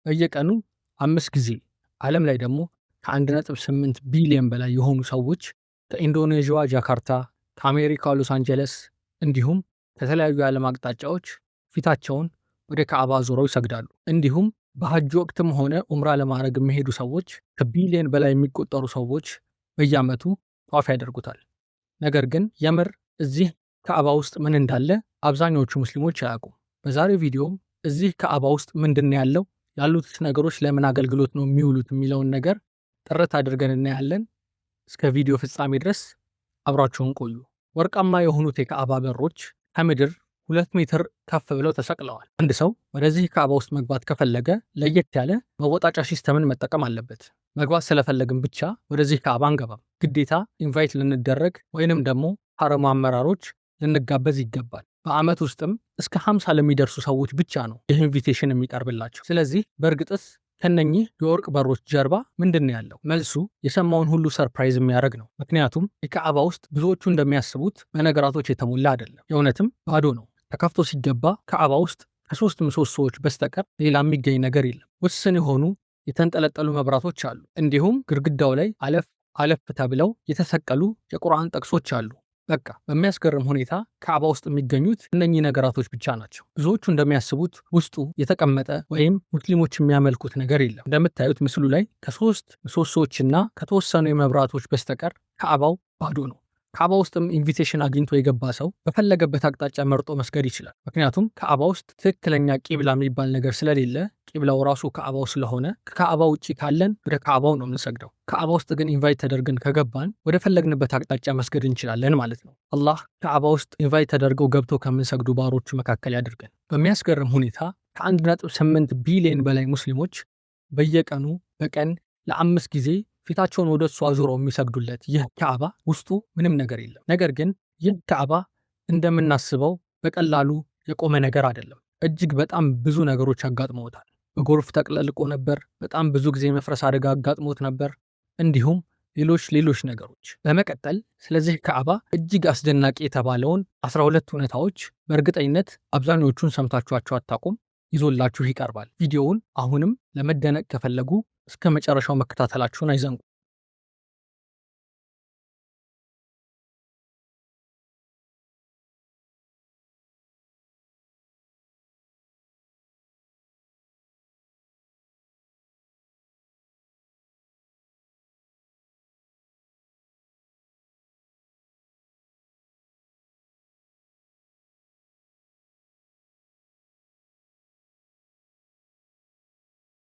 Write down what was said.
በየቀኑ 5 ጊዜ ዓለም ላይ ደግሞ ከ1.8 ቢሊዮን በላይ የሆኑ ሰዎች ከኢንዶኔዥያዋ ጃካርታ፣ ከአሜሪካ ሎስ አንጀለስ እንዲሁም ከተለያዩ የዓለም አቅጣጫዎች ፊታቸውን ወደ ካዕባ ዞረው ይሰግዳሉ። እንዲሁም በሐጅ ወቅትም ሆነ ኡምራ ለማድረግ የሚሄዱ ሰዎች ከቢሊዮን በላይ የሚቆጠሩ ሰዎች በየዓመቱ ጧፍ ያደርጉታል። ነገር ግን የምር እዚህ ካዕባ ውስጥ ምን እንዳለ አብዛኞቹ ሙስሊሞች አያውቁም። በዛሬው ቪዲዮም እዚህ ካዕባ ውስጥ ምንድን ያለው፣ ያሉት ነገሮች ለምን አገልግሎት ነው የሚውሉት የሚለውን ነገር ጥርት አድርገን እናያለን። እስከ ቪዲዮ ፍጻሜ ድረስ አብራችሁን ቆዩ። ወርቃማ የሆኑት የካዕባ በሮች ከምድር 2 ሜትር ከፍ ብለው ተሰቅለዋል። አንድ ሰው ወደዚህ ካዕባ ውስጥ መግባት ከፈለገ ለየት ያለ መወጣጫ ሲስተምን መጠቀም አለበት። መግባት ስለፈለግን ብቻ ወደዚህ ካዕባ አንገባም። ግዴታ ኢንቫይት ልንደረግ ወይንም ደግሞ ሐረሙ አመራሮች ልንጋበዝ ይገባል። በዓመት ውስጥም እስከ 50 ለሚደርሱ ሰዎች ብቻ ነው ይህ ኢንቪቴሽን የሚቀርብላቸው። ስለዚህ በእርግጥስ ከነኚህ የወርቅ በሮች ጀርባ ምንድን ነው ያለው? መልሱ የሰማውን ሁሉ ሰርፕራይዝ የሚያደርግ ነው። ምክንያቱም የካዕባ ውስጥ ብዙዎቹ እንደሚያስቡት በነገራቶች የተሞላ አይደለም። የእውነትም ባዶ ነው። ተከፍቶ ሲገባ ካዕባ ውስጥ ከ3 ምሰሶዎች በስተቀር ሌላ የሚገኝ ነገር የለም። ውስን የሆኑ የተንጠለጠሉ መብራቶች አሉ። እንዲሁም ግድግዳው ላይ አለፍ አለፍ ተብለው የተሰቀሉ የቁርአን ጥቅሶች አሉ። በቃ በሚያስገርም ሁኔታ ካዕባ ውስጥ የሚገኙት እነኚህ ነገራቶች ብቻ ናቸው። ብዙዎቹ እንደሚያስቡት ውስጡ የተቀመጠ ወይም ሙስሊሞች የሚያመልኩት ነገር የለም። እንደምታዩት ምስሉ ላይ ከ3 ምሰሶዎችና ከተወሰኑ የመብራቶች በስተቀር ካዕባው ባዶ ነው። ካዕባ ውስጥም ኢንቪቴሽን አግኝቶ የገባ ሰው በፈለገበት አቅጣጫ መርጦ መስገድ ይችላል። ምክንያቱም ካዕባ ውስጥ ትክክለኛ ቂብላ የሚባል ነገር ስለሌለ፣ ቂብላው ራሱ ካዕባው ስለሆነ ከካዕባ ውጭ ካለን ወደ ካዕባው ነው የምንሰግደው። ካዕባ ውስጥ ግን ኢንቫይት ተደርገን ከገባን ወደ ፈለግንበት አቅጣጫ መስገድ እንችላለን ማለት ነው። አላህ ካዕባ ውስጥ ኢንቫይት ተደርገው ገብተው ከምንሰግዱ ባሮቹ መካከል ያድርገን። በሚያስገርም ሁኔታ ከ1.8 ቢሊዮን በላይ ሙስሊሞች በየቀኑ በቀን ለ5 ጊዜ ፊታቸውን ወደ እሱ አዙረው የሚሰግዱለት ይህ ካዕባ ውስጡ ምንም ነገር የለም። ነገር ግን ይህ ካዕባ እንደምናስበው በቀላሉ የቆመ ነገር አይደለም። እጅግ በጣም ብዙ ነገሮች አጋጥመውታል። በጎርፍ ተቅለልቆ ነበር። በጣም ብዙ ጊዜ መፍረስ አደጋ አጋጥሞት ነበር። እንዲሁም ሌሎች ነገሮች። በመቀጠል ስለዚህ ካዕባ እጅግ አስደናቂ የተባለውን 12 እውነታዎች በእርግጠኝነት አብዛኞቹን ሰምታችኋቸው አታውቁም፣ ይዞላችሁ ይቀርባል። ቪዲዮውን አሁንም ለመደነቅ ከፈለጉ እስከ መጨረሻው መከታተላችሁን አይዘንጉ።